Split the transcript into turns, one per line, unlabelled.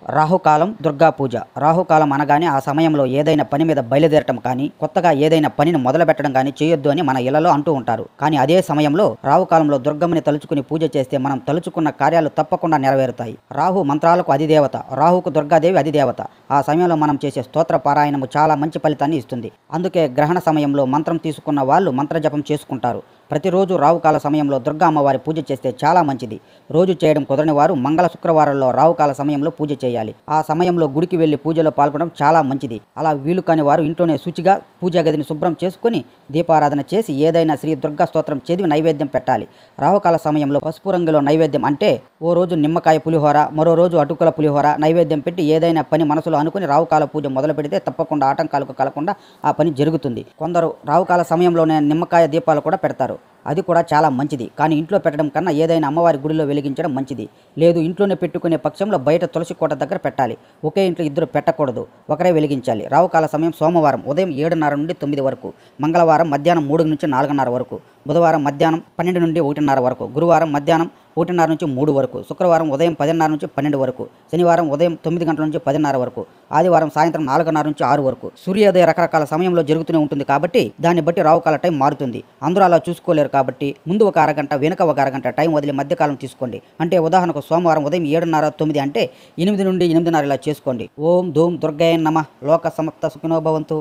రాహుకాలం దుర్గా పూజ. రాహుకాలం అనగానే ఆ సమయంలో ఏదైనా పని మీద బయలుదేరటం కానీ, కొత్తగా ఏదైనా పనిని మొదలుపెట్టడం కానీ చేయొద్దు అని మన ఇళ్లలో అంటూ ఉంటారు. కానీ అదే సమయంలో రాహుకాలంలో దుర్గమ్మని తలుచుకుని పూజ చేస్తే మనం తలుచుకున్న కార్యాలు తప్పకుండా నెరవేరుతాయి. రాహు మంత్రాలకు అధిదేవత. రాహుకు దుర్గాదేవి అధిదేవత. ఆ సమయంలో మనం చేసే స్తోత్ర పారాయణము చాలా మంచి ఫలితాన్ని ఇస్తుంది. అందుకే గ్రహణ సమయంలో మంత్రం తీసుకున్న వాళ్ళు మంత్రజపం చేసుకుంటారు. ప్రతిరోజు రావుకాల సమయంలో దుర్గా అమ్మవారి పూజ చేస్తే చాలా మంచిది. రోజు చేయడం కుదరని వారు మంగళ శుక్రవారాల్లో రావుకాల సమయంలో పూజ చేయాలి. ఆ సమయంలో గుడికి వెళ్లి పూజలో పాల్గొనడం చాలా మంచిది. అలా వీలు కాని వారు ఇంట్లోనే శుచిగా పూజా గదిని శుభ్రం చేసుకుని దీపారాధన చేసి ఏదైనా శ్రీ దుర్గా స్తోత్రం చదివి నైవేద్యం పెట్టాలి. రాహుకాల సమయంలో పసుపు రంగులో నైవేద్యం అంటే ఓ రోజు నిమ్మకాయ పులిహోర, మరో రోజు అటుకుల పులిహోర నైవేద్యం పెట్టి ఏదైనా పని మనసులో అనుకుని రావుకాల పూజ మొదలు పెడితే తప్పకుండా ఆటంకాలకు కలగకుండా ఆ పని జరుగుతుంది. కొందరు రావుకాల సమయంలోనే నిమ్మకాయ దీపాలు కూడా పెడతారు. అది కూడా చాలా మంచిది. కానీ ఇంట్లో పెట్టడం కన్నా ఏదైనా అమ్మవారి గుడిలో వెలిగించడం మంచిది. లేదు ఇంట్లోనే పెట్టుకునే పక్షంలో బయట తులసి కోట దగ్గర పెట్టాలి. ఒకే ఇంట్లో ఇద్దరు పెట్టకూడదు, ఒకరే వెలిగించాలి. రావుకాల సమయం సోమవారం ఉదయం 7:30 నుండి 9 వరకు, మంగళవారం మధ్యాహ్నం 3 నుంచి 4:30 వరకు, బుధవారం మధ్యాహ్నం 12 నుండి 1:30 వరకు, గురువారం మధ్యాహ్నం 1:30 నుంచి 3 వరకు, శుక్రవారం ఉదయం 10:30 నుంచి 12 వరకు, శనివారం ఉదయం 9 గంటల నుంచి 10:30 వరకు, ఆదివారం సాయంత్రం 4:30 నుంచి 6 వరకు. సూర్యోదయ రకరకాల సమయంలో జరుగుతూనే ఉంటుంది కాబట్టి దాన్ని బట్టి రావుకాల టైం మారుతుంది. అందరూ అలా చూసుకోలేరు కాబట్టి ముందు ఒక అరగంట, వెనుక ఒక అరగంట టైం వదిలి మధ్యకాలం తీసుకోండి. అంటే ఉదాహరణకు సోమవారం ఉదయం 7:30 9 అంటే 8 నుండి 8:30 ఇలా చేసుకోండి. ఓం ధూమ్ దుర్గాయ నమః. లోక సమస్త సుఖినో భవంతు.